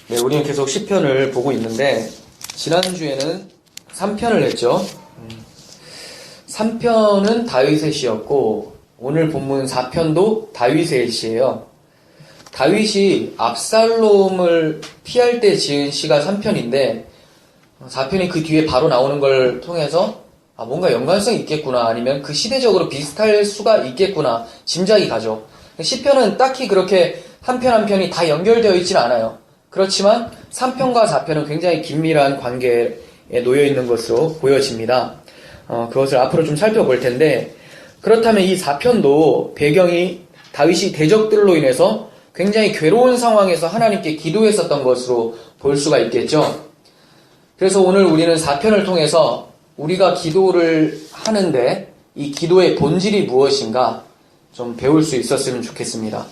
네, 우리는 계속 시편을 보고 있는데 지난주에는 3편을 했죠. 3편은 다윗의 시였고 오늘 본문 4편도 다윗의 시예요. 다윗이 압살롬을 피할 때 지은 시가 3편인데 4편이 그 뒤에 바로 나오는 걸 통해서 뭔가 연관성이 있겠구나, 아니면 그 시대적으로 비슷할 수가 있겠구나 짐작이 가죠. 시편은 딱히 그렇게 한 편 한 편이 다 연결되어 있지는 않아요. 그렇지만 3편과 4편은 굉장히 긴밀한 관계에 놓여 있는 것으로 보여집니다. 그것을 앞으로 좀 살펴볼 텐데, 그렇다면 이 4편도 배경이 다윗이 대적들로 인해서 굉장히 괴로운 상황에서 하나님께 기도했었던 것으로 볼 수가 있겠죠. 그래서 오늘 우리는 4편을 통해서 우리가 기도를 하는데 이 기도의 본질이 무엇인가 좀 배울 수 있었으면 좋겠습니다.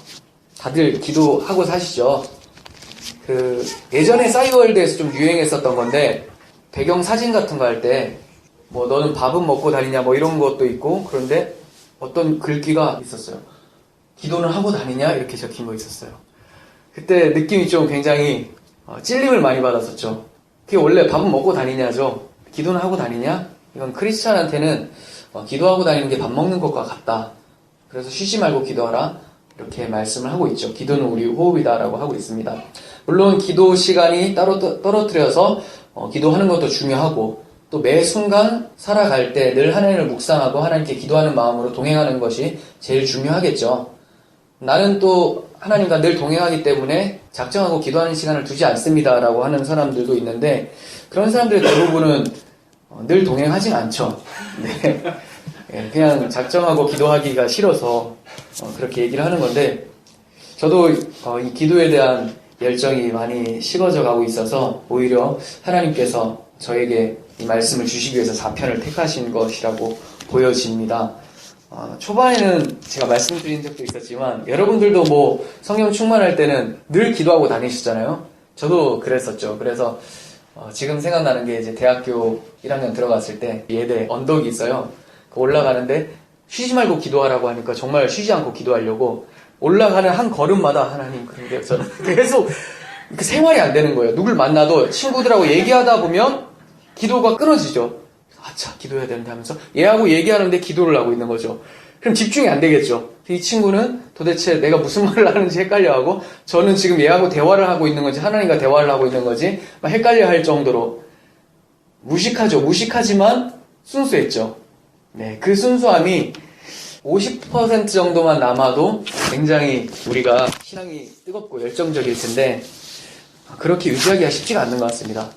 다들 기도하고 사시죠? 예전에 싸이월드에서 좀 유행했었던 건데, 배경 사진 같은 거 할 때, 너는 밥은 먹고 다니냐, 이런 것도 있고, 그런데 어떤 글귀가 있었어요. 기도는 하고 다니냐? 이렇게 적힌 거 있었어요. 그때 느낌이 좀 굉장히 찔림을 많이 받았었죠. 그게 원래 밥은 먹고 다니냐죠. 기도는 하고 다니냐? 이건 크리스찬한테는 기도하고 다니는 게 밥 먹는 것과 같다. 그래서 쉬지 말고 기도하라. 이렇게 말씀을 하고 있죠. 기도는 우리 호흡이다라고 하고 있습니다. 물론 기도 시간이 따로 떨어뜨려서 기도하는 것도 중요하고, 또 매 순간 살아갈 때 늘 하나님을 묵상하고 하나님께 기도하는 마음으로 동행하는 것이 제일 중요하겠죠. 나는 또 하나님과 늘 동행하기 때문에 작정하고 기도하는 시간을 두지 않습니다라고 하는 사람들도 있는데, 그런 사람들의 대부분은 늘 동행하진 않죠. 네. 그냥 작정하고 기도하기가 싫어서 그렇게 얘기를 하는 건데, 저도 이 기도에 대한 열정이 많이 식어져 가고 있어서 오히려 하나님께서 저에게 이 말씀을 주시기 위해서 4편을 택하신 것이라고 보여집니다. 초반에는 제가 말씀드린 적도 있었지만, 여러분들도 성령 충만할 때는 늘 기도하고 다니시잖아요. 저도 그랬었죠. 그래서 지금 생각나는 게, 이제 대학교 1학년 들어갔을 때 예대 언덕이 있어요. 올라가는데 쉬지 말고 기도하라고 하니까 정말 쉬지 않고 기도하려고 올라가는 한 걸음마다 하나님, 그런데 저는 계속 생활이 안 되는 거예요. 누굴 만나도 친구들하고 얘기하다 보면 기도가 끊어지죠. 아차, 기도해야 되는데 하면서 얘하고 얘기하는데 기도를 하고 있는 거죠. 그럼 집중이 안 되겠죠. 이 친구는 도대체 내가 무슨 말을 하는지 헷갈려하고, 저는 지금 얘하고 대화를 하고 있는 건지 하나님과 대화를 하고 있는 건지 헷갈려 할 정도로 무식하죠. 무식하지만 순수했죠. 네, 그 순수함이 50% 정도만 남아도 굉장히 우리가 신앙이 뜨겁고 열정적일 텐데, 그렇게 유지하기가 쉽지가 않는 것 같습니다.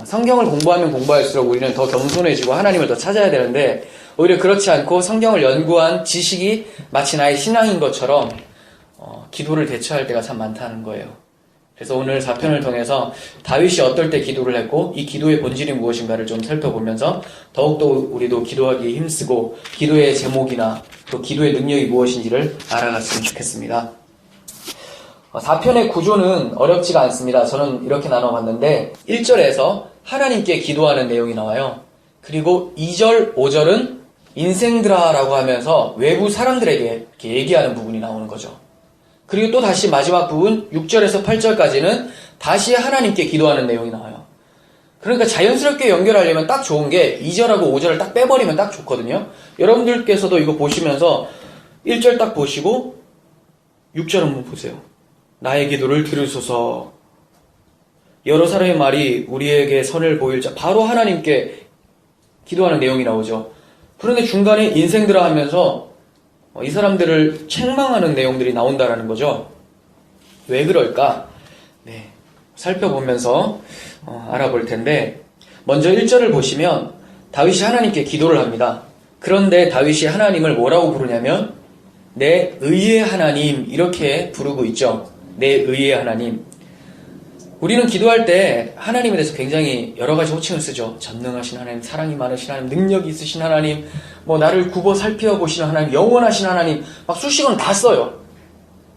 성경을 공부하면 공부할수록 우리는 더 겸손해지고 하나님을 더 찾아야 되는데, 오히려 그렇지 않고 성경을 연구한 지식이 마치 나의 신앙인 것처럼 기도를 대처할 때가 참 많다는 거예요. 그래서 오늘 4편을 통해서 다윗이 어떨 때 기도를 했고 이 기도의 본질이 무엇인가를 좀 살펴보면서 더욱더 우리도 기도하기에 힘쓰고 기도의 제목이나 또 기도의 능력이 무엇인지를 알아갔으면 좋겠습니다. 4편의 구조는 어렵지가 않습니다. 저는 이렇게 나눠봤는데, 1절에서 하나님께 기도하는 내용이 나와요. 그리고 2절, 5절은 인생들아라고 하면서 외부 사람들에게 이렇게 얘기하는 부분이 나오는 거죠. 그리고 또 다시 마지막 부분 6절에서 8절까지는 다시 하나님께 기도하는 내용이 나와요. 그러니까 자연스럽게 연결하려면 딱 좋은 게 2절하고 5절을 딱 빼버리면 딱 좋거든요. 여러분들께서도 이거 보시면서 1절 딱 보시고 6절 한번 보세요. 나의 기도를 들으소서. 여러 사람의 말이 우리에게 선을 보일 자. 바로 하나님께 기도하는 내용이 나오죠. 그런데 중간에 인생들아 하면서 이 사람들을 책망하는 내용들이 나온다라는 거죠. 왜 그럴까? 네, 살펴보면서 알아볼 텐데, 먼저 1절을 보시면 다윗이 하나님께 기도를 합니다. 그런데 다윗이 하나님을 뭐라고 부르냐면 내 의의 하나님, 이렇게 부르고 있죠. 내 의의 하나님. 우리는 기도할 때 하나님에 대해서 굉장히 여러 가지 호칭을 쓰죠. 전능하신 하나님, 사랑이 많으신 하나님, 능력이 있으신 하나님, 나를 굽어 살펴보시는 하나님, 영원하신 하나님, 막 수식어는 다 써요.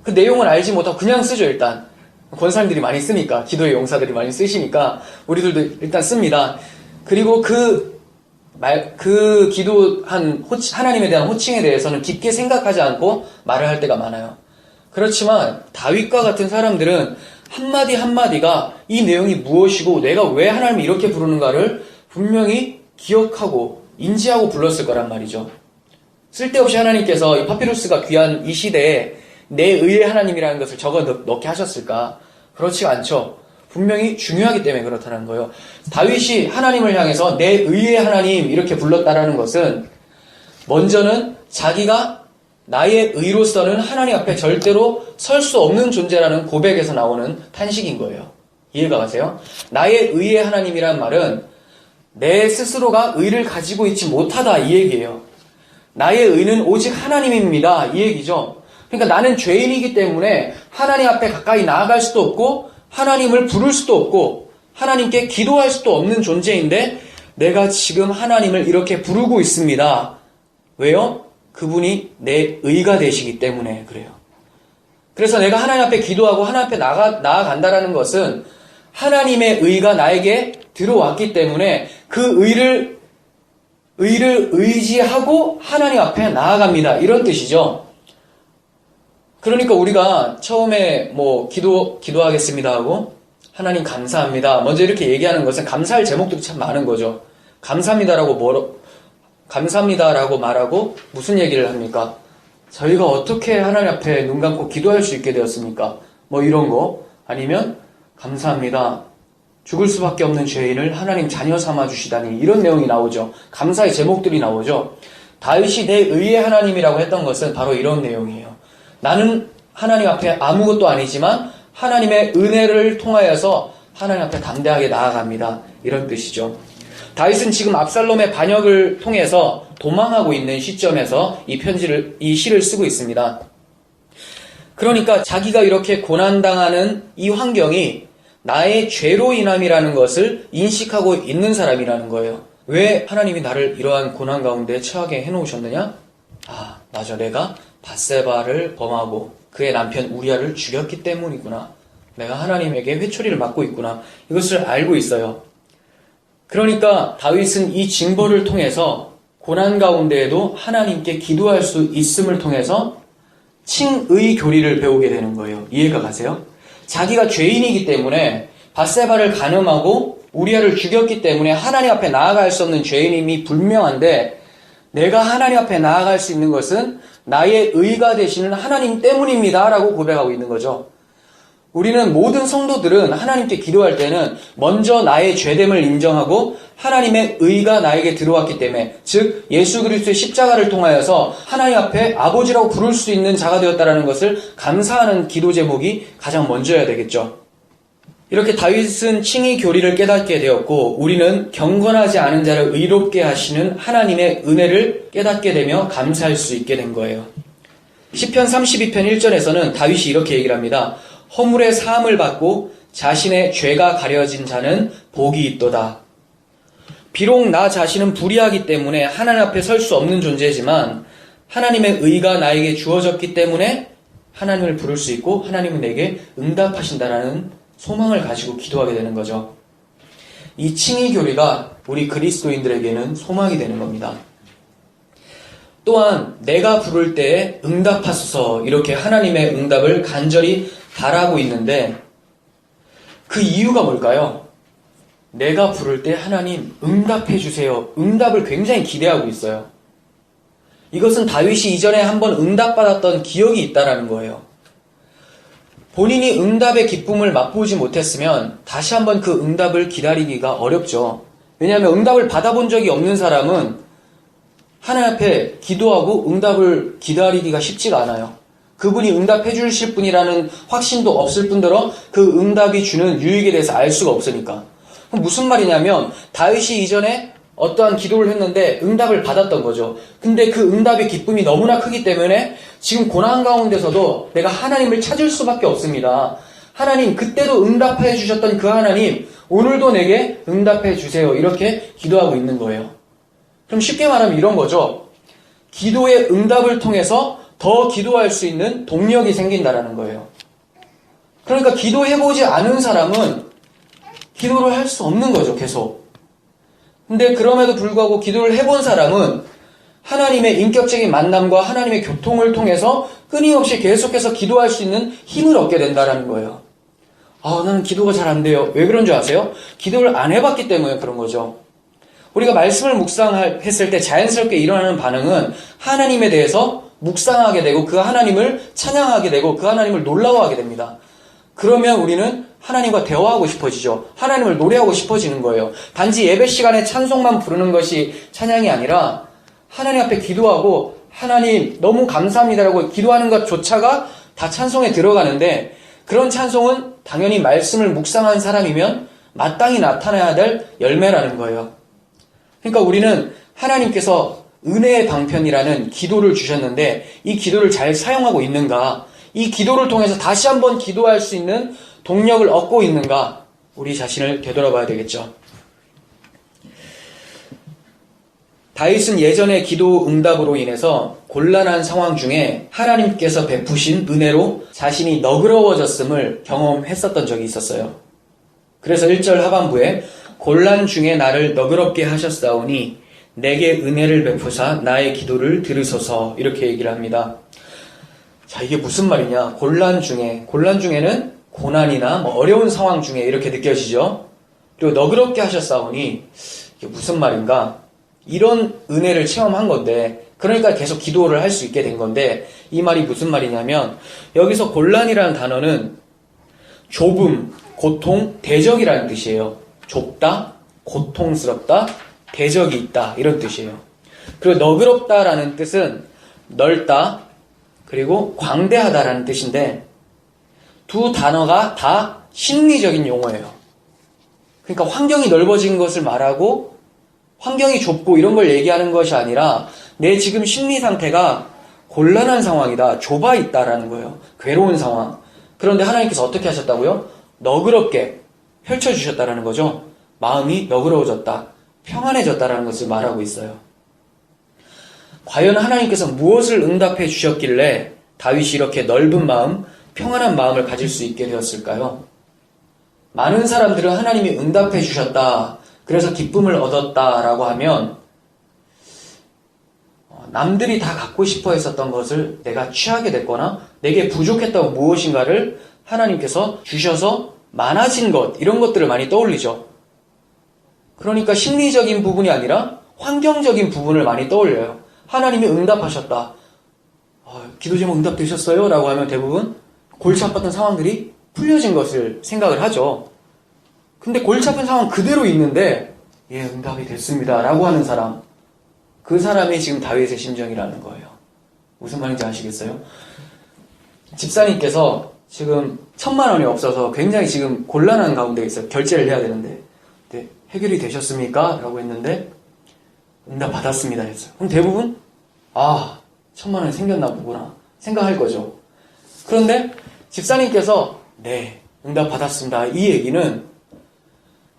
그 내용을 알지 못하고 그냥 쓰죠. 일단 권사님들이 많이 쓰니까, 기도의 용사들이 많이 쓰시니까 우리들도 일단 씁니다. 그리고 그 기도한 하나님에 대한 호칭에 대해서는 깊게 생각하지 않고 말을 할 때가 많아요. 그렇지만 다윗과 같은 사람들은 한마디 한마디가 이 내용이 무엇이고 내가 왜 하나님을 이렇게 부르는가를 분명히 기억하고 인지하고 불렀을 거란 말이죠. 쓸데없이 하나님께서 이 파피루스가 귀한 이 시대에 내 의의 하나님이라는 것을 적어 넣게 하셨을까? 그렇지 않죠. 분명히 중요하기 때문에 그렇다는 거예요. 다윗이 하나님을 향해서 내 의의 하나님 이렇게 불렀다라는 것은 먼저는 자기가 나의 의로서는 하나님 앞에 절대로 설 수 없는 존재라는 고백에서 나오는 탄식인 거예요. 이해가 가세요? 나의 의의 하나님이란 말은 내 스스로가 의를 가지고 있지 못하다 이 얘기예요. 나의 의는 오직 하나님입니다 이 얘기죠. 그러니까 나는 죄인이기 때문에 하나님 앞에 가까이 나아갈 수도 없고 하나님을 부를 수도 없고 하나님께 기도할 수도 없는 존재인데 내가 지금 하나님을 이렇게 부르고 있습니다. 왜요? 그분이 내 의가 되시기 때문에 그래요. 그래서 내가 하나님 앞에 기도하고 하나님 앞에 나아간다라는 것은 하나님의 의가 나에게 들어왔기 때문에 그 의를 의지하고 하나님 앞에 나아갑니다. 이런 뜻이죠. 그러니까 우리가 처음에 기도하겠습니다 하고 하나님 감사합니다. 먼저 이렇게 얘기하는 것은 감사할 제목들이 참 많은 거죠. 감사합니다라고 말하고 무슨 얘기를 합니까? 저희가 어떻게 하나님 앞에 눈 감고 기도할 수 있게 되었습니까? 이런 거. 아니면 감사합니다. 죽을 수밖에 없는 죄인을 하나님 자녀 삼아 주시다니 이런 내용이 나오죠. 감사의 제목들이 나오죠. 다윗이 내 의의 하나님이라고 했던 것은 바로 이런 내용이에요. 나는 하나님 앞에 아무것도 아니지만 하나님의 은혜를 통하여서 하나님 앞에 담대하게 나아갑니다. 이런 뜻이죠. 다윗은 지금 압살롬의 반역을 통해서 도망하고 있는 시점에서 이 시를 쓰고 있습니다. 그러니까 자기가 이렇게 고난당하는 이 환경이 나의 죄로 인함이라는 것을 인식하고 있는 사람이라는 거예요. 왜 하나님이 나를 이러한 고난 가운데 처하게 해놓으셨느냐? 맞아. 내가 밧세바를 범하고 그의 남편 우리아를 죽였기 때문이구나. 내가 하나님에게 회초리를 맞고 있구나. 이것을 알고 있어요. 그러니까 다윗은 이 징벌을 통해서 고난 가운데에도 하나님께 기도할 수 있음을 통해서 칭의 교리를 배우게 되는 거예요. 이해가 가세요? 자기가 죄인이기 때문에 밧세바를 간음하고 우리아를 죽였기 때문에 하나님 앞에 나아갈 수 없는 죄인임이 분명한데 내가 하나님 앞에 나아갈 수 있는 것은 나의 의가 되시는 하나님 때문입니다 라고 고백하고 있는 거죠. 우리는 모든 성도들은 하나님께 기도할 때는 먼저 나의 죄됨을 인정하고 하나님의 의가 나에게 들어왔기 때문에 즉 예수 그리스도의 십자가를 통하여서 하나님 앞에 아버지라고 부를 수 있는 자가 되었다는 것을 감사하는 기도 제목이 가장 먼저여야 되겠죠. 이렇게 다윗은 칭의 교리를 깨닫게 되었고 우리는 경건하지 않은 자를 의롭게 하시는 하나님의 은혜를 깨닫게 되며 감사할 수 있게 된 거예요. 시편 32편 1절에서는 다윗이 이렇게 얘기를 합니다. 허물의 사함을 받고 자신의 죄가 가려진 자는 복이 있도다. 비록 나 자신은 불의하기 때문에 하나님 앞에 설 수 없는 존재지만 하나님의 의가 나에게 주어졌기 때문에 하나님을 부를 수 있고 하나님은 내게 응답하신다라는 소망을 가지고 기도하게 되는 거죠. 이 칭의 교리가 우리 그리스도인들에게는 소망이 되는 겁니다. 또한 내가 부를 때에 응답하소서 이렇게 하나님의 응답을 간절히 바라고 있는데 그 이유가 뭘까요? 내가 부를 때 하나님 응답해 주세요. 응답을 굉장히 기대하고 있어요. 이것은 다윗이 이전에 한번 응답받았던 기억이 있다라는 거예요. 본인이 응답의 기쁨을 맛보지 못했으면 다시 한번 그 응답을 기다리기가 어렵죠. 왜냐하면 응답을 받아본 적이 없는 사람은 하나님 앞에 기도하고 응답을 기다리기가 쉽지가 않아요. 그분이 응답해 주실 분이라는 확신도 없을 뿐더러 그 응답이 주는 유익에 대해서 알 수가 없으니까. 그럼 무슨 말이냐면 다윗이 이전에 어떠한 기도를 했는데 응답을 받았던 거죠. 근데 그 응답의 기쁨이 너무나 크기 때문에 지금 고난 가운데서도 내가 하나님을 찾을 수밖에 없습니다. 하나님 그때도 응답해 주셨던 그 하나님 오늘도 내게 응답해 주세요. 이렇게 기도하고 있는 거예요. 그럼 쉽게 말하면 이런 거죠. 기도의 응답을 통해서 더 기도할 수 있는 동력이 생긴다라는 거예요. 그러니까 기도해보지 않은 사람은 기도를 할 수 없는 거죠, 계속. 근데 그럼에도 불구하고 기도를 해본 사람은 하나님의 인격적인 만남과 하나님의 교통을 통해서 끊임없이 계속해서 기도할 수 있는 힘을 얻게 된다라는 거예요. 나는 기도가 잘 안 돼요. 왜 그런 줄 아세요? 기도를 안 해봤기 때문에 그런 거죠. 우리가 말씀을 묵상했을 때 자연스럽게 일어나는 반응은 하나님에 대해서 묵상하게 되고 그 하나님을 찬양하게 되고 그 하나님을 놀라워하게 됩니다. 그러면 우리는 하나님과 대화하고 싶어지죠. 하나님을 노래하고 싶어지는 거예요. 단지 예배 시간에 찬송만 부르는 것이 찬양이 아니라 하나님 앞에 기도하고 하나님 너무 감사합니다라고 기도하는 것조차가 다 찬송에 들어가는데 그런 찬송은 당연히 말씀을 묵상한 사람이면 마땅히 나타나야 될 열매라는 거예요. 그러니까 우리는 하나님께서 은혜의 방편이라는 기도를 주셨는데 이 기도를 잘 사용하고 있는가? 이 기도를 통해서 다시 한번 기도할 수 있는 동력을 얻고 있는가? 우리 자신을 되돌아봐야 되겠죠. 다윗은 예전의 기도 응답으로 인해서 곤란한 상황 중에 하나님께서 베푸신 은혜로 자신이 너그러워졌음을 경험했었던 적이 있었어요. 그래서 1절 하반부에 곤란 중에 나를 너그럽게 하셨사오니 내게 은혜를 베푸사 나의 기도를 들으소서 이렇게 얘기를 합니다. 자, 이게 무슨 말이냐? 곤란 중에는 고난이나 어려운 상황 중에 이렇게 느껴지죠. 그리고 너그럽게 하셨사오니 이게 무슨 말인가? 이런 은혜를 체험한 건데 그러니까 계속 기도를 할 수 있게 된 건데 이 말이 무슨 말이냐면 여기서 곤란이라는 단어는 좁음, 고통, 대적이라는 뜻이에요. 좁다, 고통스럽다, 대적이 있다 이런 뜻이에요. 그리고 너그럽다라는 뜻은 넓다 그리고 광대하다라는 뜻인데 두 단어가 다 심리적인 용어예요. 그러니까 환경이 넓어진 것을 말하고 환경이 좁고 이런 걸 얘기하는 것이 아니라 내 지금 심리 상태가 곤란한 상황이다, 좁아 있다라는 거예요. 괴로운 상황. 그런데 하나님께서 어떻게 하셨다고요? 너그럽게 펼쳐주셨다라는 거죠. 마음이 너그러워졌다, 평안해졌다라는 것을 말하고 있어요. 과연 하나님께서 무엇을 응답해 주셨길래 다윗이 이렇게 넓은 마음, 평안한 마음을 가질 수 있게 되었을까요? 많은 사람들은 하나님이 응답해 주셨다, 그래서 기쁨을 얻었다라고 하면 남들이 다 갖고 싶어 했었던 것을 내가 취하게 됐거나 내게 부족했다고 무엇인가를 하나님께서 주셔서 많아진 것, 이런 것들을 많이 떠올리죠. 그러니까 심리적인 부분이 아니라 환경적인 부분을 많이 떠올려요. 하나님이 응답하셨다. 기도 제목 응답되셨어요? 라고 하면 대부분 골치 아팠던 상황들이 풀려진 것을 생각을 하죠. 근데 골치 아픈 상황 그대로 있는데 예, 응답이 됐습니다 라고 하는 사람, 그 사람이 지금 다윗의 심정이라는 거예요. 무슨 말인지 아시겠어요? 집사님께서 지금 1,000만 원이 없어서 굉장히 지금 곤란한 가운데 있어요. 결제를 해야 되는데 네, 해결이 되셨습니까? 라고 했는데 응답 받았습니다 했어요. 그럼 대부분 1,000만 원이 생겼나 보구나 생각할 거죠. 그런데 집사님께서 네, 응답 받았습니다, 이 얘기는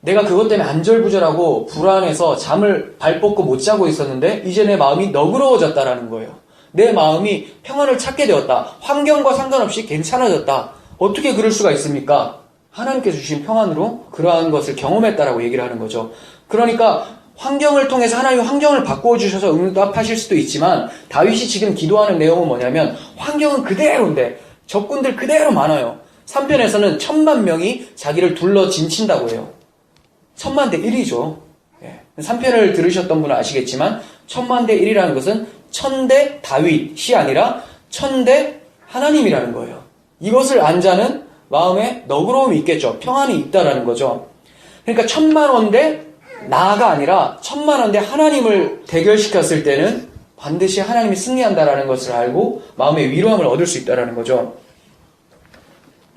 내가 그것 때문에 안절부절하고 불안해서 잠을 발뻗고 못 자고 있었는데 이제 내 마음이 너그러워졌다라는 거예요. 내 마음이 평안을 찾게 되었다. 환경과 상관없이 괜찮아졌다. 어떻게 그럴 수가 있습니까? 하나님께서 주신 평안으로 그러한 것을 경험했다라고 얘기를 하는 거죠. 그러니까 환경을 통해서 하나님 환경을 바꾸어 주셔서 응답하실 수도 있지만 다윗이 지금 기도하는 내용은 뭐냐면 환경은 그대로인데 적군들 그대로 많아요. 3편에서는 1,000만 명이 자기를 둘러 진친다고 해요. 1,000만 대 1이죠. 3편을 들으셨던 분은 아시겠지만 1,000만 대 1이라는 것은 1,000대 다윗이 아니라 1,000대 하나님이라는 거예요. 이것을 안 자는 마음에 너그러움이 있겠죠. 평안이 있다라는 거죠. 그러니까 1,000만 원 대 나가 아니라 1,000만 원 대 하나님을 대결시켰을 때는 반드시 하나님이 승리한다라는 것을 알고 마음의 위로함을 얻을 수 있다라는 거죠.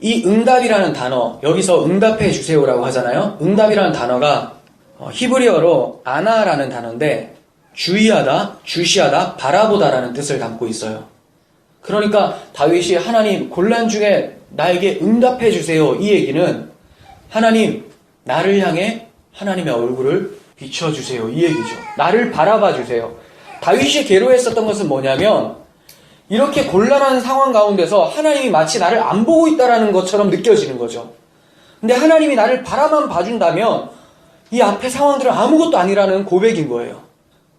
이 응답이라는 단어, 여기서 응답해 주세요라고 하잖아요. 응답이라는 단어가 히브리어로 아나라는 단어인데 주의하다, 주시하다, 바라보다라는 뜻을 담고 있어요. 그러니까 다윗이 하나님 곤란 중에 나에게 응답해 주세요, 이 얘기는 하나님 나를 향해 하나님의 얼굴을 비춰주세요, 이 얘기죠. 나를 바라봐 주세요. 다윗이 괴로워했었던 것은 뭐냐면 이렇게 곤란한 상황 가운데서 하나님이 마치 나를 안 보고 있다라는 것처럼 느껴지는 거죠. 근데 하나님이 나를 바라만 봐준다면 이 앞에 상황들은 아무것도 아니라는 고백인 거예요.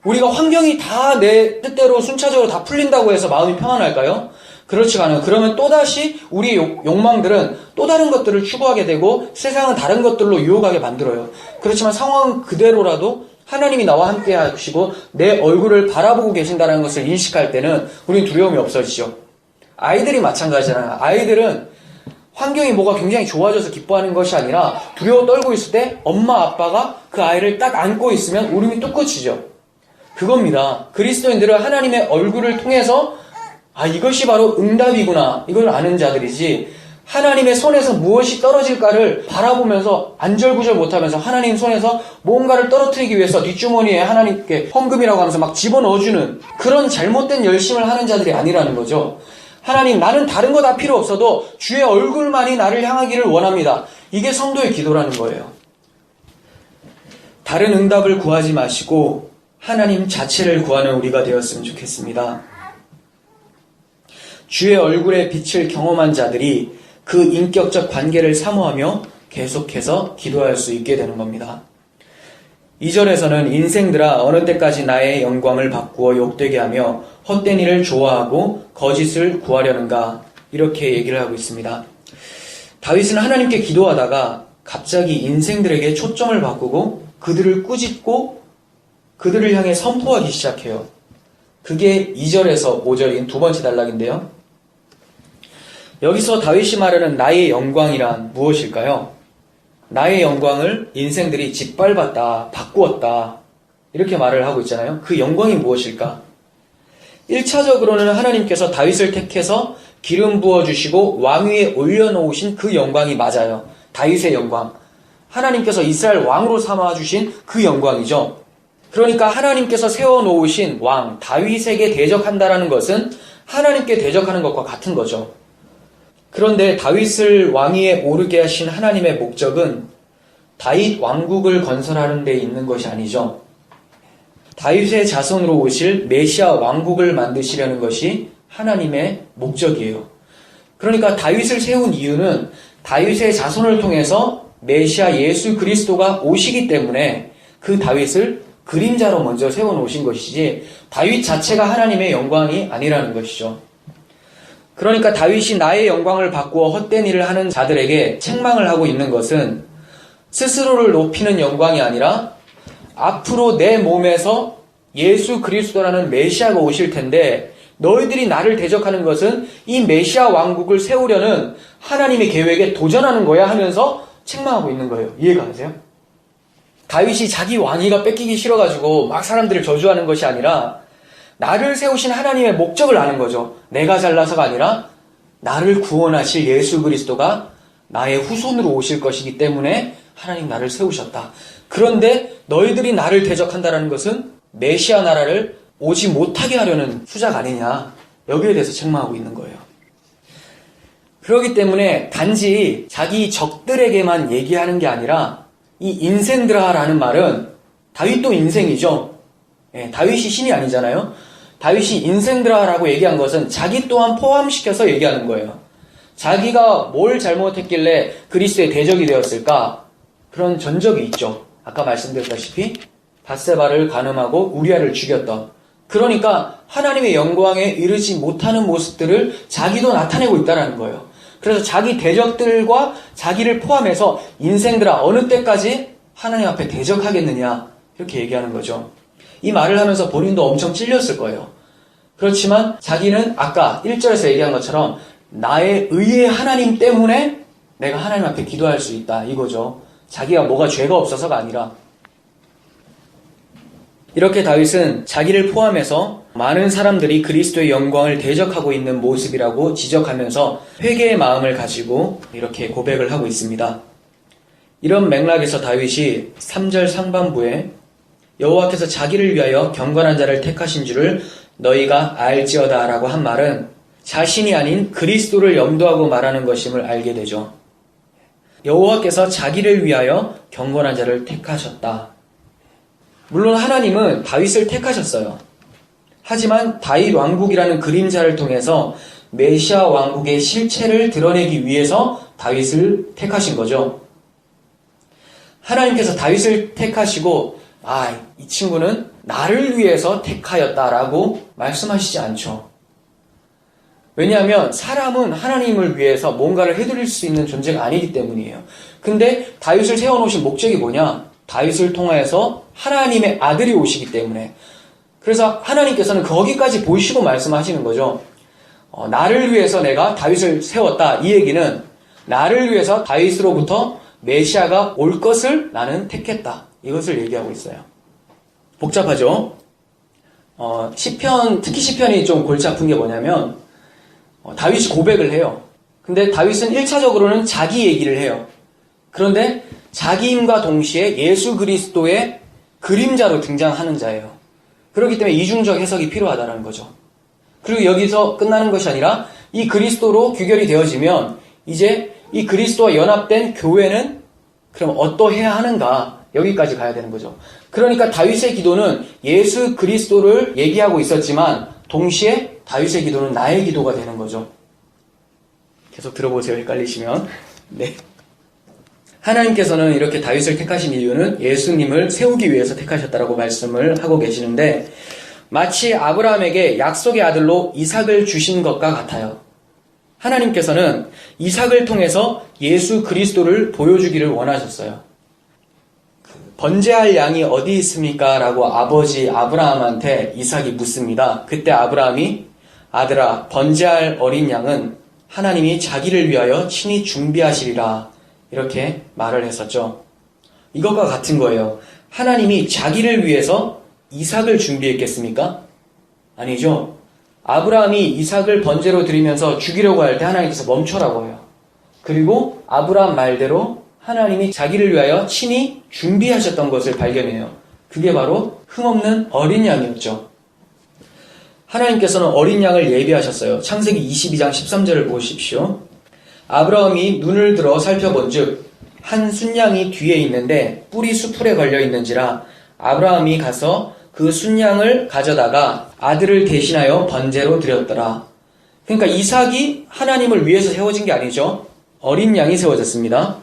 우리가 환경이 다 내 뜻대로 순차적으로 다 풀린다고 해서 마음이 평안할까요? 그렇지가 않아요. 그러면 또다시 우리의 욕망들은 또 다른 것들을 추구하게 되고 세상은 다른 것들로 유혹하게 만들어요. 그렇지만 상황은 그대로라도 하나님이 나와 함께 하시고 내 얼굴을 바라보고 계신다는 것을 인식할 때는 우리는 두려움이 없어지죠. 아이들이 마찬가지잖아요. 아이들은 환경이 뭐가 굉장히 좋아져서 기뻐하는 것이 아니라 두려워 떨고 있을 때 엄마 아빠가 그 아이를 딱 안고 있으면 울음이 뚝 그치죠. 그겁니다. 그리스도인들은 하나님의 얼굴을 통해서 이것이 바로 응답이구나 이걸 아는 자들이지, 하나님의 손에서 무엇이 떨어질까를 바라보면서 안절부절 못하면서 하나님 손에서 뭔가를 떨어뜨리기 위해서 뒷주머니에 하나님께 헌금이라고 하면서 막 집어넣어주는 그런 잘못된 열심을 하는 자들이 아니라는 거죠. 하나님, 나는 다른 거 다 필요 없어도 주의 얼굴만이 나를 향하기를 원합니다. 이게 성도의 기도라는 거예요. 다른 응답을 구하지 마시고 하나님 자체를 구하는 우리가 되었으면 좋겠습니다. 주의 얼굴의 빛을 경험한 자들이 그 인격적 관계를 사모하며 계속해서 기도할 수 있게 되는 겁니다. 2절에서는 인생들아 어느 때까지 나의 영광을 바꾸어 욕되게 하며 헛된 일을 좋아하고 거짓을 구하려는가, 이렇게 얘기를 하고 있습니다. 다윗은 하나님께 기도하다가 갑자기 인생들에게 초점을 바꾸고 그들을 꾸짖고 그들을 향해 선포하기 시작해요. 그게 2절에서 5절인 두 번째 단락인데요. 여기서 다윗이 말하는 나의 영광이란 무엇일까요? 나의 영광을 인생들이 짓밟았다, 바꾸었다, 이렇게 말을 하고 있잖아요. 그 영광이 무엇일까? 1차적으로는 하나님께서 다윗을 택해서 기름 부어주시고 왕위에 올려놓으신 그 영광이 맞아요. 다윗의 영광. 하나님께서 이스라엘 왕으로 삼아주신 그 영광이죠. 그러니까 하나님께서 세워놓으신 왕, 다윗에게 대적한다라는 것은 하나님께 대적하는 것과 같은 거죠. 그런데 다윗을 왕위에 오르게 하신 하나님의 목적은 다윗 왕국을 건설하는 데 있는 것이 아니죠. 다윗의 자손으로 오실 메시아 왕국을 만드시려는 것이 하나님의 목적이에요. 그러니까 다윗을 세운 이유는 다윗의 자손을 통해서 메시아 예수 그리스도가 오시기 때문에 그 다윗을 그림자로 먼저 세워놓으신 것이지 다윗 자체가 하나님의 영광이 아니라는 것이죠. 그러니까 다윗이 나의 영광을 바꾸어 헛된 일을 하는 자들에게 책망을 하고 있는 것은 스스로를 높이는 영광이 아니라 앞으로 내 몸에서 예수 그리스도라는 메시아가 오실 텐데 너희들이 나를 대적하는 것은 이 메시아 왕국을 세우려는 하나님의 계획에 도전하는 거야 하면서 책망하고 있는 거예요. 이해가 가세요? 다윗이 자기 왕위가 뺏기기 싫어가지고 막 사람들을 저주하는 것이 아니라 나를 세우신 하나님의 목적을 아는 거죠. 내가 잘나서가 아니라 나를 구원하실 예수 그리스도가 나의 후손으로 오실 것이기 때문에 하나님 나를 세우셨다. 그런데 너희들이 나를 대적한다는 것은 메시아 나라를 오지 못하게 하려는 수작 아니냐. 여기에 대해서 책망하고 있는 거예요. 그렇기 때문에 단지 자기 적들에게만 얘기하는 게 아니라 이 인생들아라는 말은 다윗도 인생이죠. 다윗이 신이 아니잖아요. 다윗이 인생들아라고 얘기한 것은 자기 또한 포함시켜서 얘기하는 거예요. 자기가 뭘 잘못했길래 그리스도의 대적이 되었을까? 그런 전적이 있죠. 아까 말씀드렸다시피 밧세바를 간음하고 우리아를 죽였던, 그러니까 하나님의 영광에 이르지 못하는 모습들을 자기도 나타내고 있다는 거예요. 그래서 자기 대적들과 자기를 포함해서 인생들아 어느 때까지 하나님 앞에 대적하겠느냐, 이렇게 얘기하는 거죠. 이 말을 하면서 본인도 엄청 찔렸을 거예요. 그렇지만 자기는 아까 1절에서 얘기한 것처럼 나의 의의 하나님 때문에 내가 하나님 앞에 기도할 수 있다, 이거죠. 자기가 뭐가 죄가 없어서가 아니라. 이렇게 다윗은 자기를 포함해서 많은 사람들이 그리스도의 영광을 대적하고 있는 모습이라고 지적하면서 회개의 마음을 가지고 이렇게 고백을 하고 있습니다. 이런 맥락에서 다윗이 3절 상반부에 여호와께서 자기를 위하여 경건한 자를 택하신 줄을 너희가 알지어다 라고 한 말은 자신이 아닌 그리스도를 염두하고 말하는 것임을 알게 되죠. 여호와께서 자기를 위하여 경건한 자를 택하셨다. 물론 하나님은 다윗을 택하셨어요. 하지만 다윗 왕국이라는 그림자를 통해서 메시아 왕국의 실체를 드러내기 위해서 다윗을 택하신 거죠. 하나님께서 다윗을 택하시고 이 친구는 나를 위해서 택하였다라고 말씀하시지 않죠. 왜냐하면 사람은 하나님을 위해서 뭔가를 해드릴 수 있는 존재가 아니기 때문이에요. 근데 다윗을 세워놓으신 목적이 뭐냐? 다윗을 통하여서 하나님의 아들이 오시기 때문에. 그래서 하나님께서는 거기까지 보시고 말씀하시는 거죠. 나를 위해서 내가 다윗을 세웠다. 이 얘기는 나를 위해서 다윗으로부터 메시아가 올 것을 나는 택했다. 이것을 얘기하고 있어요. 복잡하죠? 시편, 특히 시편이 좀 골치 아픈 게 뭐냐면 다윗이 고백을 해요. 근데 다윗은 1차적으로는 자기 얘기를 해요. 그런데 자기임과 동시에 예수 그리스도의 그림자로 등장하는 자예요. 그렇기 때문에 이중적 해석이 필요하다는 거죠. 그리고 여기서 끝나는 것이 아니라 이 그리스도로 귀결이 되어지면 이제 이 그리스도와 연합된 교회는 그럼 어떠해야 하는가, 여기까지 가야 되는 거죠. 그러니까 다윗의 기도는 예수 그리스도를 얘기하고 있었지만 동시에 다윗의 기도는 나의 기도가 되는 거죠. 계속 들어보세요. 헷갈리시면. 네. 하나님께서는 이렇게 다윗을 택하신 이유는 예수님을 세우기 위해서 택하셨다라고 말씀을 하고 계시는데, 마치 아브라함에게 약속의 아들로 이삭을 주신 것과 같아요. 하나님께서는 이삭을 통해서 예수 그리스도를 보여주기를 원하셨어요. 번제할 양이 어디 있습니까? 라고 아버지 아브라함한테 이삭이 묻습니다. 그때 아브라함이 아들아, 번제할 어린 양은 하나님이 자기를 위하여 친히 준비하시리라, 이렇게 말을 했었죠. 이것과 같은 거예요. 하나님이 자기를 위해서 이삭을 준비했겠습니까? 아니죠. 아브라함이 이삭을 번제로 드리면서 죽이려고 할 때 하나님께서 멈춰라고 해요. 그리고 아브라함 말대로 하나님이 자기를 위하여 친히 준비하셨던 것을 발견해요. 그게 바로 흠없는 어린 양이었죠. 하나님께서는 어린 양을 예비하셨어요. 창세기 22장 13절을 보십시오. 아브라함이 눈을 들어 살펴본즉 한 순양이 뒤에 있는데 뿔이 수풀에 걸려 있는지라 아브라함이 가서 그 순양을 가져다가 아들을 대신하여 번제로 드렸더라. 그러니까 이삭이 하나님을 위해서 세워진 게 아니죠. 어린 양이 세워졌습니다.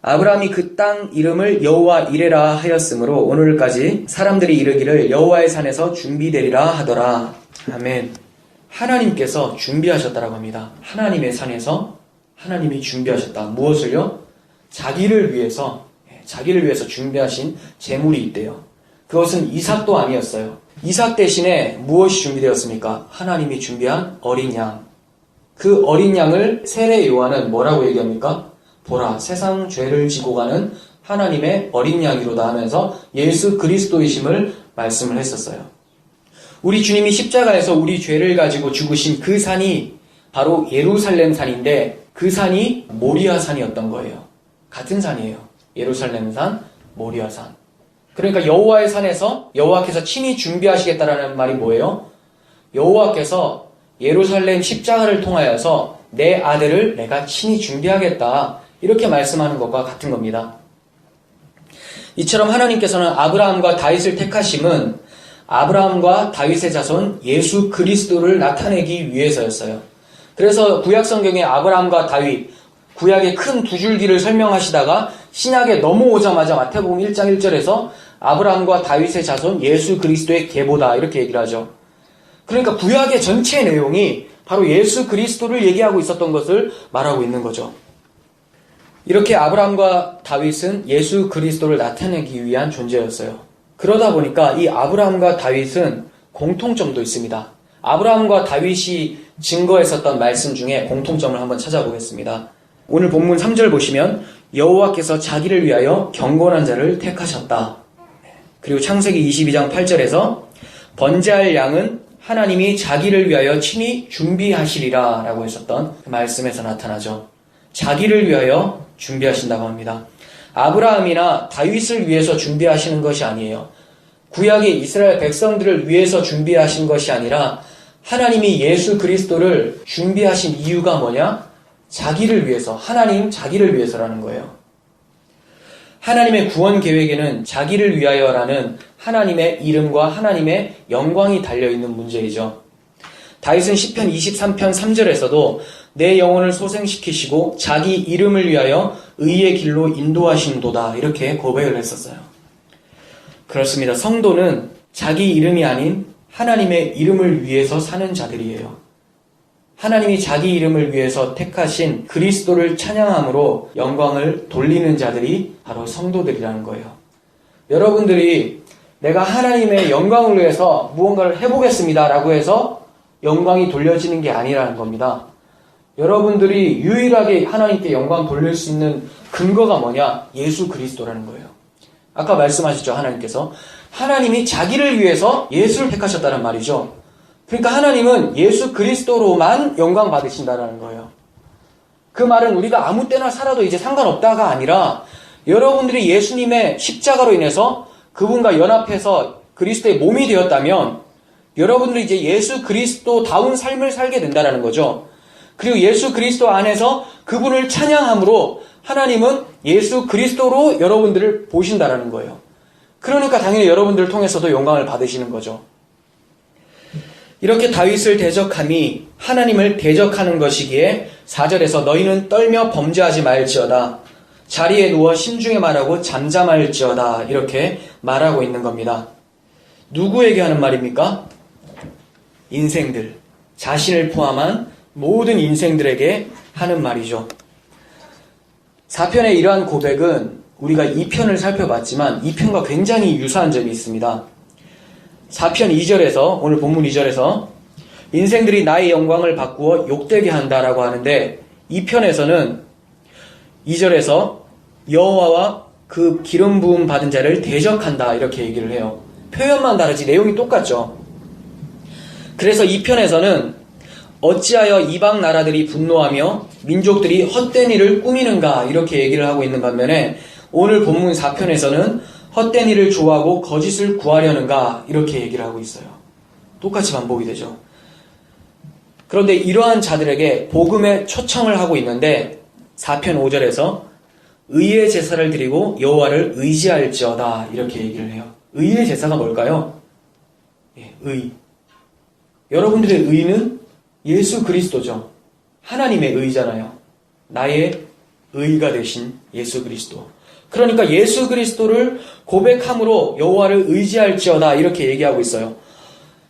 아브라함이 그 땅 이름을 여호와 이레라 하였으므로 오늘까지 사람들이 이르기를 여호와의 산에서 준비되리라 하더라. 아멘. 하나님께서 준비하셨다라고 합니다. 하나님의 산에서 하나님이 준비하셨다. 무엇을요? 자기를 위해서 준비하신 제물이 있대요. 그것은 이삭도 아니었어요. 이삭 대신에 무엇이 준비되었습니까? 하나님이 준비한 어린 양. 그 어린 양을 세례 요한은 뭐라고 얘기합니까? 보라, 세상 죄를 지고 가는 하나님의 어린 양이로다 하면서 예수 그리스도이심을 말씀을 했었어요. 우리 주님이 십자가에서 우리 죄를 가지고 죽으신 그 산이 바로 예루살렘 산인데 그 산이 모리아 산이었던 거예요. 같은 산이에요. 예루살렘 산, 모리아 산. 그러니까 여호와의 산에서 여호와께서 친히 준비하시겠다라는 말이 뭐예요? 여호와께서 예루살렘 십자가를 통하여서 내 아들을 내가 친히 준비하겠다, 이렇게 말씀하는 것과 같은 겁니다. 이처럼 하나님께서는 아브라함과 다윗을 택하심은 아브라함과 다윗의 자손 예수 그리스도를 나타내기 위해서였어요. 그래서 구약 성경에 아브라함과 다윗, 구약의 큰 두 줄기를 설명하시다가 신약에 넘어오자마자 마태복음 1장 1절에서 아브라함과 다윗의 자손 예수 그리스도의 계보다, 이렇게 얘기를 하죠. 그러니까 구약의 전체 내용이 바로 예수 그리스도를 얘기하고 있었던 것을 말하고 있는 거죠. 이렇게 아브라함과 다윗은 예수 그리스도를 나타내기 위한 존재였어요. 그러다 보니까 이 아브라함과 다윗은 공통점도 있습니다. 아브라함과 다윗이 증거했었던 말씀 중에 공통점을 한번 찾아보겠습니다. 오늘 본문 3절 보시면 여호와께서 자기를 위하여 경건한 자를 택하셨다. 그리고 창세기 22장 8절에서 번제할 양은 하나님이 자기를 위하여 친히 준비하시리라 라고 했었던 그 말씀에서 나타나죠. 자기를 위하여 준비하신다고 합니다. 아브라함이나 다윗을 위해서 준비하시는 것이 아니에요. 구약의 이스라엘 백성들을 위해서 준비하신 것이 아니라 하나님이 예수 그리스도를 준비하신 이유가 뭐냐? 자기를 위해서, 하나님 자기를 위해서라는 거예요. 하나님의 구원 계획에는 자기를 위하여라는 하나님의 이름과 하나님의 영광이 달려있는 문제이죠. 다윗은 시편 23편 3절에서도 내 영혼을 소생시키시고 자기 이름을 위하여 의의 길로 인도하신도다, 이렇게 고백을 했었어요. 그렇습니다. 성도는 자기 이름이 아닌 하나님의 이름을 위해서 사는 자들이에요. 하나님이 자기 이름을 위해서 택하신 그리스도를 찬양함으로 영광을 돌리는 자들이 바로 성도들이라는 거예요. 여러분들이 내가 하나님의 영광을 위해서 무언가를 해보겠습니다 라고 해서 영광이 돌려지는 게 아니라는 겁니다. 여러분들이 유일하게 하나님께 영광 돌릴 수 있는 근거가 뭐냐? 예수 그리스도라는 거예요. 아까 말씀하셨죠, 하나님께서. 하나님이 자기를 위해서 예수를 택하셨다는 말이죠. 그러니까 하나님은 예수 그리스도로만 영광 받으신다는 거예요. 그 말은 우리가 아무 때나 살아도 이제 상관없다가 아니라 여러분들이 예수님의 십자가로 인해서 그분과 연합해서 그리스도의 몸이 되었다면 여러분들이 이제 예수 그리스도다운 삶을 살게 된다는 거죠. 그리고 예수 그리스도 안에서 그분을 찬양함으로 하나님은 예수 그리스도로 여러분들을 보신다라는 거예요. 그러니까 당연히 여러분들을 통해서도 영광을 받으시는 거죠. 이렇게 다윗을 대적함이 하나님을 대적하는 것이기에 4절에서 너희는 떨며 범죄하지 말지어다. 자리에 누워 심중에 말하고 잠잠할지어다. 이렇게 말하고 있는 겁니다. 누구에게 하는 말입니까? 인생들, 자신을 포함한 모든 인생들에게 하는 말이죠. 4편의 이러한 고백은 우리가 2편을 살펴봤지만 2편과 굉장히 유사한 점이 있습니다. 4편 2절에서 오늘 본문 2절에서 인생들이 나의 영광을 바꾸어 욕되게 한다라고 하는데 2편에서는 2절에서 여호와와 그 기름 부음 받은 자를 대적한다 이렇게 얘기를 해요. 표현만 다르지 내용이 똑같죠. 그래서 2편에서는 어찌하여 이방 나라들이 분노하며 민족들이 헛된 일을 꾸미는가 이렇게 얘기를 하고 있는 반면에 오늘 본문 4편에서는 헛된 일을 좋아하고 거짓을 구하려는가 이렇게 얘기를 하고 있어요. 똑같이 반복이 되죠. 그런데 이러한 자들에게 복음의 초청을 하고 있는데 4편 5절에서 의의 제사를 드리고 여호와를 의지할지어다 이렇게 얘기를 해요. 의의 제사가 뭘까요? 의. 여러분들의 의는 예수 그리스도죠. 하나님의 의잖아요. 나의 의가 되신 예수 그리스도. 그러니까 예수 그리스도를 고백함으로 여호와를 의지할지어다 이렇게 얘기하고 있어요.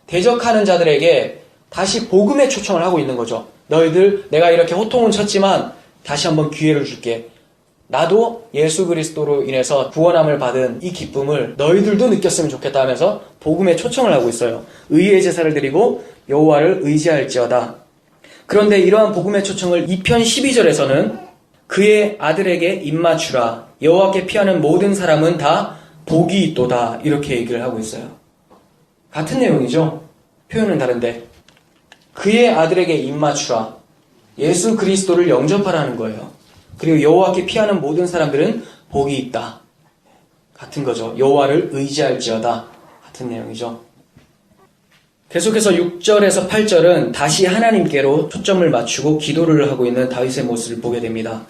대적하는 자들에게 다시 복음의 초청을 하고 있는 거죠. 너희들 내가 이렇게 호통은 쳤지만 다시 한번 기회를 줄게. 나도 예수 그리스도로 인해서 구원함을 받은 이 기쁨을 너희들도 느꼈으면 좋겠다 하면서 복음의 초청을 하고 있어요. 의의 제사를 드리고 여호와를 의지할지어다. 그런데 이러한 복음의 초청을 2편 12절에서는 그의 아들에게 입맞추라. 여호와께 피하는 모든 사람은 다 복이 있도다. 이렇게 얘기를 하고 있어요. 같은 내용이죠. 표현은 다른데 그의 아들에게 입맞추라. 예수 그리스도를 영접하라는 거예요. 그리고 여호와께 피하는 모든 사람들은 복이 있다. 같은 거죠. 여호와를 의지할지어다. 같은 내용이죠. 계속해서 6절에서 8절은 다시 하나님께로 초점을 맞추고 기도를 하고 있는 다윗의 모습을 보게 됩니다.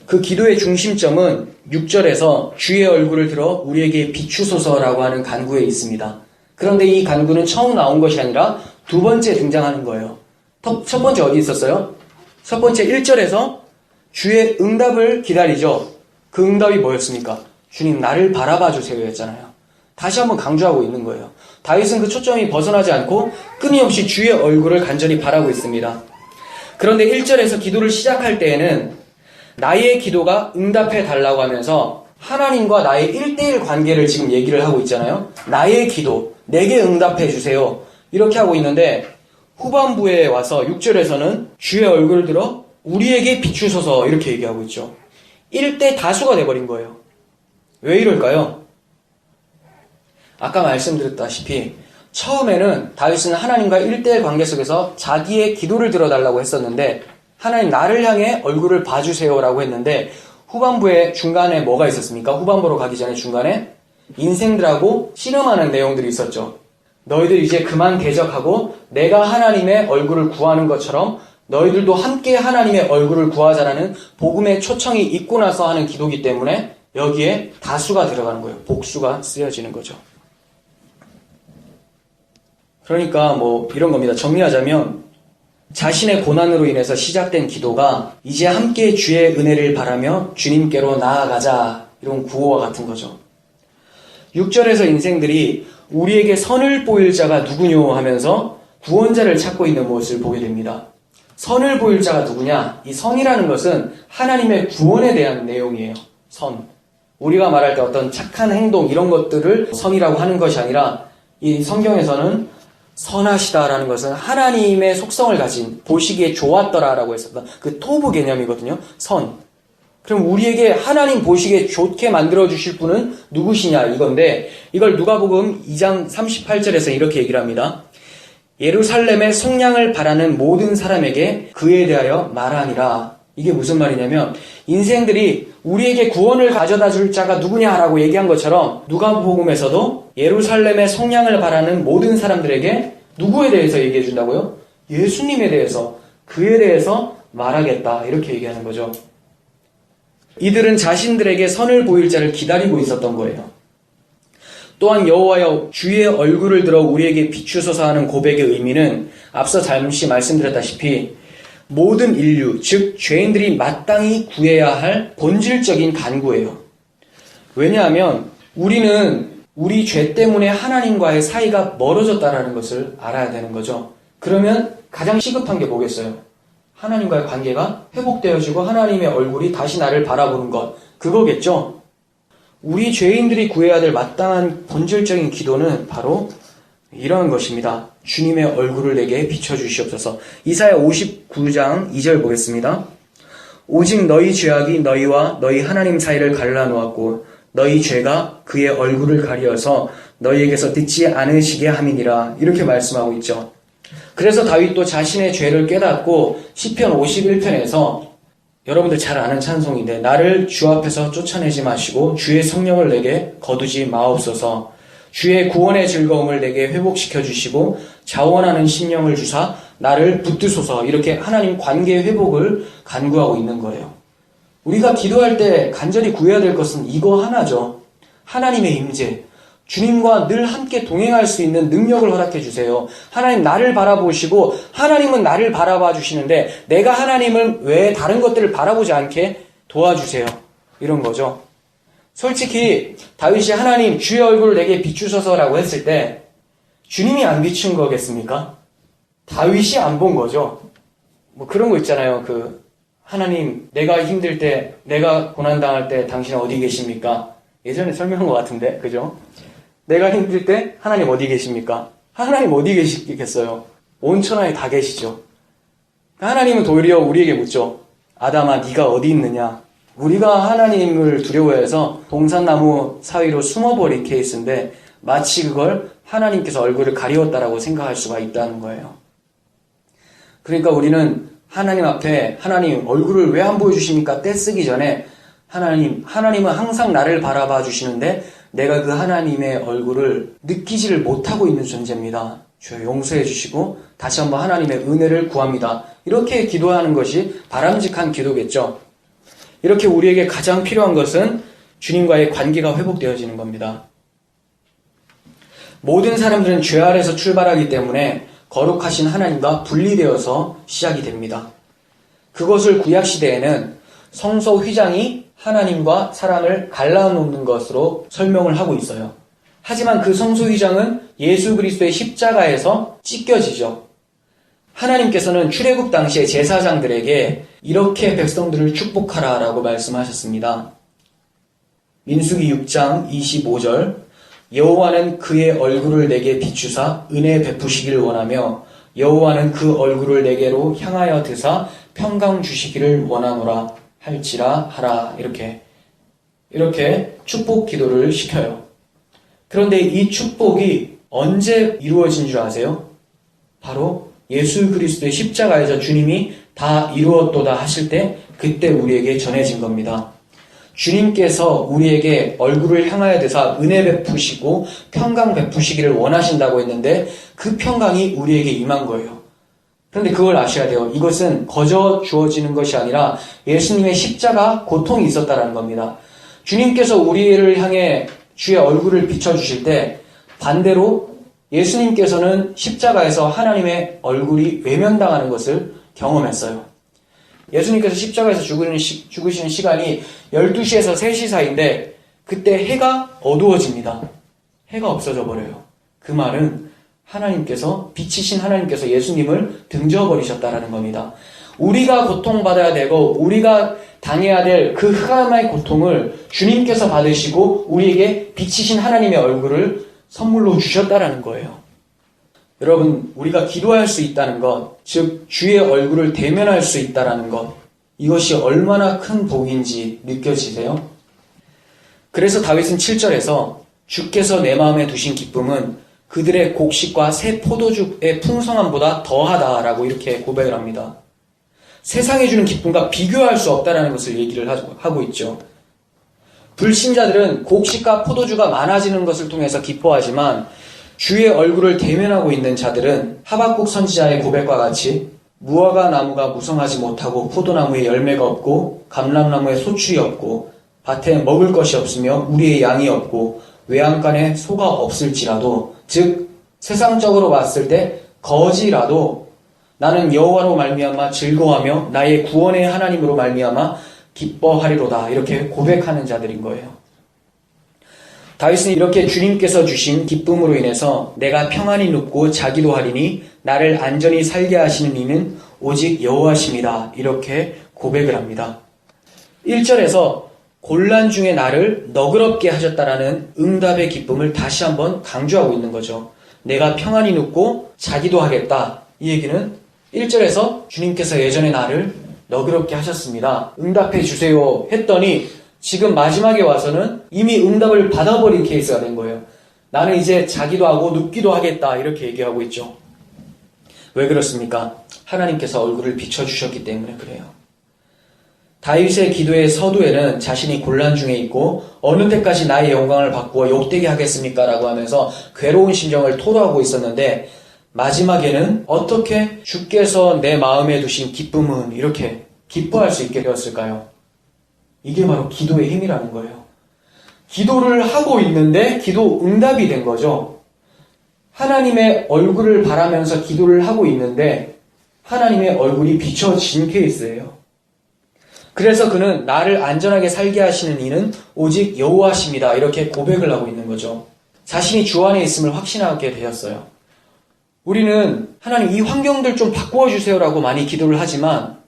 그 기도의 중심점은 6절에서 주의 얼굴을 들어 우리에게 비추소서라고 하는 간구에 있습니다. 그런데 이 간구는 처음 나온 것이 아니라 두 번째 등장하는 거예요. 첫 번째 어디 있었어요? 첫 번째 1절에서 주의 응답을 기다리죠. 그 응답이 뭐였습니까? 주님 나를 바라봐 주세요 였잖아요. 다시 한번 강조하고 있는 거예요. 다윗은 그 초점이 벗어나지 않고 끊임없이 주의 얼굴을 간절히 바라고 있습니다. 그런데 1절에서 기도를 시작할 때에는 나의 기도가 응답해 달라고 하면서 하나님과 나의 1대1 관계를 지금 얘기를 하고 있잖아요. 나의 기도, 내게 응답해 주세요. 이렇게 하고 있는데 후반부에 와서 6절에서는 주의 얼굴을 들어 우리에게 비추소서 이렇게 얘기하고 있죠. 1대 다수가 돼버린 거예요. 왜 이럴까요? 아까 말씀드렸다시피 처음에는 다윗은 하나님과 1대1 관계 속에서 자기의 기도를 들어달라고 했었는데 하나님 나를 향해 얼굴을 봐주세요라고 했는데 후반부에 중간에 뭐가 있었습니까? 후반부로 가기 전에 중간에 인생들하고 씨름하는 내용들이 있었죠. 너희들 이제 그만 대적하고 내가 하나님의 얼굴을 구하는 것처럼 너희들도 함께 하나님의 얼굴을 구하자라는 복음의 초청이 있고 나서 하는 기도이기 때문에 여기에 다수가 들어가는 거예요. 복수가 쓰여지는 거죠. 그러니까 이런 겁니다. 정리하자면 자신의 고난으로 인해서 시작된 기도가 이제 함께 주의 은혜를 바라며 주님께로 나아가자 이런 구호와 같은 거죠. 6절에서 인생들이 우리에게 선을 보일 자가 누구뇨 하면서 구원자를 찾고 있는 모습을 보게 됩니다. 선을 보일 자가 누구냐? 이 선이라는 것은 하나님의 구원에 대한 내용이에요. 선. 우리가 말할 때 어떤 착한 행동 이런 것들을 선이라고 하는 것이 아니라 이 성경에서는 선하시다라는 것은 하나님의 속성을 가진 보시기에 좋았더라라고 했었던 그 토부 개념이거든요. 선. 그럼 우리에게 하나님 보시기에 좋게 만들어주실 분은 누구시냐 이건데 이걸 누가복음 2장 38절에서 이렇게 얘기를 합니다. 예루살렘의 속량을 바라는 모든 사람에게 그에 대하여 말하니라. 이게 무슨 말이냐면 인생들이 우리에게 구원을 가져다 줄 자가 누구냐라고 얘기한 것처럼 누가복음에서도 예루살렘의 속량을 바라는 모든 사람들에게 누구에 대해서 얘기해 준다고요? 예수님에 대해서, 그에 대해서 말하겠다 이렇게 얘기하는 거죠. 이들은 자신들에게 선을 보일 자를 기다리고 있었던 거예요. 또한 여호와여 주의 얼굴을 들어 우리에게 비추소서 하는 고백의 의미는 앞서 잠시 말씀드렸다시피 모든 인류, 즉 죄인들이 마땅히 구해야 할 본질적인 간구예요. 왜냐하면 우리는 우리 죄 때문에 하나님과의 사이가 멀어졌다는 것을 알아야 되는 거죠. 그러면 가장 시급한 게 뭐겠어요? 하나님과의 관계가 회복되어지고 하나님의 얼굴이 다시 나를 바라보는 것, 그거겠죠? 우리 죄인들이 구해야 될 마땅한 본질적인 기도는 바로 이런 것입니다. 주님의 얼굴을 내게 비춰주시옵소서. 이사야 59장 2절 보겠습니다. 오직 너희 죄악이 너희와 너희 하나님 사이를 갈라놓았고 너희 죄가 그의 얼굴을 가리어서 너희에게서 듣지 않으시게 함이니라. 이렇게 말씀하고 있죠. 그래서 다윗도 자신의 죄를 깨닫고 시편 51편에서 여러분들 잘 아는 찬송인데 나를 주 앞에서 쫓아내지 마시고 주의 성령을 내게 거두지 마옵소서. 주의 구원의 즐거움을 내게 회복시켜 주시고 자원하는 심령을 주사 나를 붙드소서. 이렇게 하나님 관계 회복을 간구하고 있는 거예요. 우리가 기도할 때 간절히 구해야 될 것은 이거 하나죠. 하나님의 임재. 주님과 늘 함께 동행할 수 있는 능력을 허락해 주세요. 하나님 나를 바라보시고 하나님은 나를 바라봐 주시는데 내가 하나님을 왜 다른 것들을 바라보지 않게 도와주세요. 이런 거죠. 솔직히 다윗이 하나님 주의 얼굴을 내게 비추소서라고 했을 때 주님이 안 비춘 거겠습니까? 다윗이 안 본 거죠. 뭐 그런 거 있잖아요. 하나님 내가 힘들 때 내가 고난당할 때 당신은 어디 계십니까? 예전에 설명한 것 같은데 그죠? 내가 힘들 때 하나님 어디 계십니까? 하나님 어디 계시겠어요? 온 천하에 다 계시죠. 하나님은 도리어 우리에게 묻죠. 아담아 네가 어디 있느냐? 우리가 하나님을 두려워해서 동산나무 사이로 숨어버린 케이스인데 마치 그걸 하나님께서 얼굴을 가리웠다라고 생각할 수가 있다는 거예요. 그러니까 우리는 하나님 앞에 하나님 얼굴을 왜 안 보여주십니까? 떼쓰기 전에 하나님은 항상 나를 바라봐 주시는데 내가 그 하나님의 얼굴을 느끼지를 못하고 있는 존재입니다. 주여 용서해 주시고 다시 한번 하나님의 은혜를 구합니다. 이렇게 기도하는 것이 바람직한 기도겠죠. 이렇게 우리에게 가장 필요한 것은 주님과의 관계가 회복되어지는 겁니다. 모든 사람들은 죄 아래서 출발하기 때문에 거룩하신 하나님과 분리되어서 시작이 됩니다. 그것을 구약시대에는 성소 휘장이 하나님과 사람을 갈라놓는 것으로 설명을 하고 있어요. 하지만 그 성소 휘장은 예수 그리스도의 십자가에서 찢겨지죠. 하나님께서는 출애굽 당시의 제사장들에게 이렇게 백성들을 축복하라라고 말씀하셨습니다. 민수기 6장 25절 여호와는 그의 얼굴을 내게 비추사 은혜 베푸시기를 원하며 여호와는 그 얼굴을 내게로 향하여 드사 평강 주시기를 원하노라 할지라 하라. 이렇게 축복 기도를 시켜요. 그런데 이 축복이 언제 이루어진 줄 아세요? 바로 예수 그리스도의 십자가에서 주님이 다 이루었도다 하실 때 그때 우리에게 전해진 겁니다. 주님께서 우리에게 얼굴을 향하여 대사 은혜 베푸시고 평강 베푸시기를 원하신다고 했는데 그 평강이 우리에게 임한 거예요. 그런데 그걸 아셔야 돼요. 이것은 거저 주어지는 것이 아니라 예수님의 십자가 고통이 있었다는 겁니다. 주님께서 우리를 향해 주의 얼굴을 비춰주실 때 반대로 예수님께서는 십자가에서 하나님의 얼굴이 외면당하는 것을 경험했어요. 예수님께서 십자가에서 죽으시는 시간이 12시에서 3시 사이인데 그때 해가 어두워집니다. 해가 없어져 버려요. 그 말은 하나님께서, 빛이신 하나님께서 예수님을 등져버리셨다라는 겁니다. 우리가 고통받아야 되고 우리가 당해야 될 그 흑암의 고통을 주님께서 받으시고 우리에게 빛이신 하나님의 얼굴을 선물로 주셨다라는 거예요. 여러분, 우리가 기도할 수 있다는 것, 즉 주의 얼굴을 대면할 수 있다라는 것, 이것이 얼마나 큰 복인지 느껴지세요? 그래서 다윗은 7절에서 주께서 내 마음에 두신 기쁨은 그들의 곡식과 새 포도주의 풍성함보다 더하다라고 이렇게 고백을 합니다. 세상이 주는 기쁨과 비교할 수 없다라는 것을 얘기를 하고 있죠. 불신자들은 곡식과 포도주가 많아지는 것을 통해서 기뻐하지만 주의 얼굴을 대면하고 있는 자들은 하박국 선지자의 고백과 같이 무화과 나무가 무성하지 못하고 포도나무에 열매가 없고 감람나무에 소출이 없고 밭에 먹을 것이 없으며 우리의 양이 없고 외양간에 소가 없을지라도, 즉 세상적으로 봤을 때 거지라도 나는 여호와로 말미암아 즐거워하며 나의 구원의 하나님으로 말미암아 기뻐하리로다, 이렇게 고백하는 자들인 거예요. 다윗은 이렇게 주님께서 주신 기쁨으로 인해서 내가 평안히 눕고 자기도 하리니 나를 안전히 살게 하시는 이는 오직 여호와십니다, 이렇게 고백을 합니다. 1절에서 곤란 중에 나를 너그럽게 하셨다라는 응답의 기쁨을 다시 한번 강조하고 있는 거죠. 내가 평안히 눕고 자기도 하겠다. 이 얘기는 1절에서 주님께서 예전에 나를 너그럽게 하셨습니다, 응답해 주세요 했더니 지금 마지막에 와서는 이미 응답을 받아버린 케이스가 된 거예요. 나는 이제 자기도 하고 눕기도 하겠다, 이렇게 얘기하고 있죠. 왜 그렇습니까? 하나님께서 얼굴을 비춰주셨기 때문에 그래요. 다윗의 기도의 서두에는 자신이 곤란 중에 있고 어느 때까지 나의 영광을 바꾸어 욕되게 하겠습니까? 라고 하면서 괴로운 심정을 토로하고 있었는데 마지막에는 어떻게 주께서 내 마음에 두신 기쁨은 이렇게 기뻐할 수 있게 되었을까요? 이게 바로 기도의 힘이라는 거예요. 기도를 하고 있는데 기도 응답이 된 거죠. 하나님의 얼굴을 바라면서 기도를 하고 있는데 하나님의 얼굴이 비춰진 케이스예요. 그래서 그는 나를 안전하게 살게 하시는 이는 오직 여호와십니다, 이렇게 고백을 하고 있는 거죠. 자신이 주 안에 있음을 확신하게 되었어요. 우리는 하나님 이 환경들 좀 바꾸어주세요라고 많이 기도를 하지만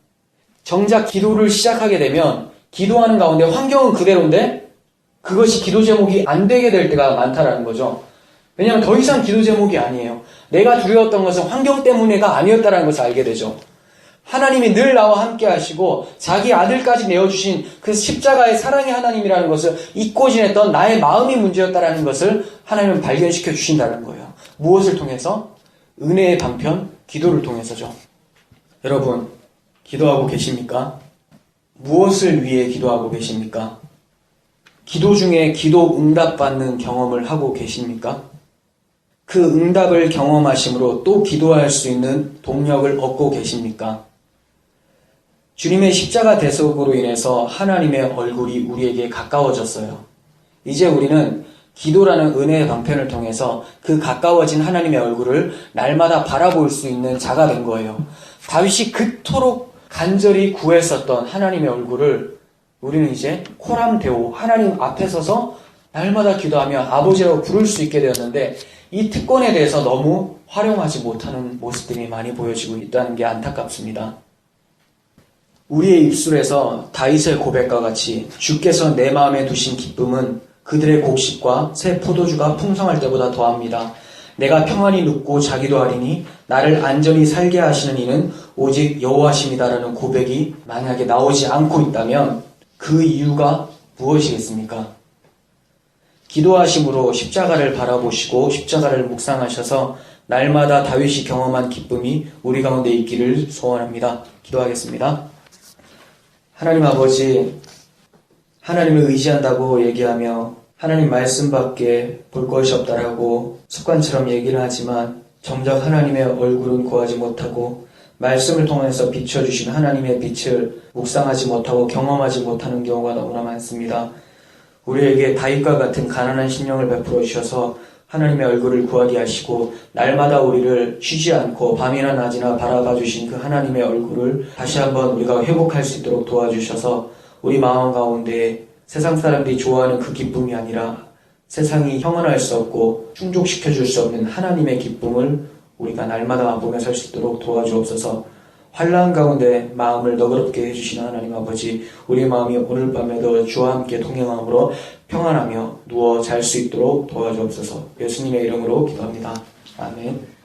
정작 기도를 시작하게 되면 기도하는 가운데 환경은 그대로인데 그것이 기도 제목이 안 되게 될 때가 많다라는 거죠. 왜냐하면 더 이상 기도 제목이 아니에요. 내가 두려웠던 것은 환경 때문에가 아니었다라는 것을 알게 되죠. 하나님이 늘 나와 함께 하시고 자기 아들까지 내어주신 그 십자가의 사랑의 하나님이라는 것을 잊고 지냈던 나의 마음이 문제였다라는 것을 하나님은 발견시켜 주신다는 거예요. 무엇을 통해서? 은혜의 방편, 기도를 통해서죠. 여러분, 기도하고 계십니까? 무엇을 위해 기도하고 계십니까? 기도 중에 기도 응답받는 경험을 하고 계십니까? 그 응답을 경험하심으로 또 기도할 수 있는 동력을 얻고 계십니까? 주님의 십자가 대속으로 인해서 하나님의 얼굴이 우리에게 가까워졌어요. 이제 우리는 기도라는 은혜의 방편을 통해서 그 가까워진 하나님의 얼굴을 날마다 바라볼 수 있는 자가 된 거예요. 다윗이 그토록 간절히 구했었던 하나님의 얼굴을 우리는 이제 코람데오, 하나님 앞에 서서 날마다 기도하며 아버지라고 부를 수 있게 되었는데 이 특권에 대해서 너무 활용하지 못하는 모습들이 많이 보여지고 있다는 게 안타깝습니다. 우리의 입술에서 다윗의 고백과 같이 주께서 내 마음에 두신 기쁨은 그들의 곡식과 새 포도주가 풍성할 때보다 더합니다. 내가 평안히 눕고 자기도 하리니 나를 안전히 살게 하시는 이는 오직 여호와십니다라는 고백이 만약에 나오지 않고 있다면 그 이유가 무엇이겠습니까? 기도하심으로 십자가를 바라보시고 십자가를 묵상하셔서 날마다 다윗이 경험한 기쁨이 우리 가운데 있기를 소원합니다. 기도하겠습니다. 하나님 아버지, 하나님을 의지한다고 얘기하며 하나님 말씀밖에 볼 것이 없다라고 습관처럼 얘기를 하지만 정작 하나님의 얼굴은 구하지 못하고 말씀을 통해서 비춰주신 하나님의 빛을 묵상하지 못하고 경험하지 못하는 경우가 너무나 많습니다. 우리에게 다윗과 같은 가난한 심령을 베풀어 주셔서 하나님의 얼굴을 구하게 하시고 날마다 우리를 쉬지 않고 밤이나 낮이나 바라봐 주신 그 하나님의 얼굴을 다시 한번 우리가 회복할 수 있도록 도와주셔서 우리 마음 가운데 세상 사람들이 좋아하는 그 기쁨이 아니라 세상이 형언할 수 없고 충족시켜줄 수 없는 하나님의 기쁨을 우리가 날마다 맛보며 살 수 있도록 도와주옵소서. 환난 가운데 마음을 너그럽게 해주시는 하나님 아버지, 우리의 마음이 오늘 밤에도 주와 함께 동행함으로 평안하며 누워 잘 수 있도록 도와주옵소서. 예수님의 이름으로 기도합니다. 아멘.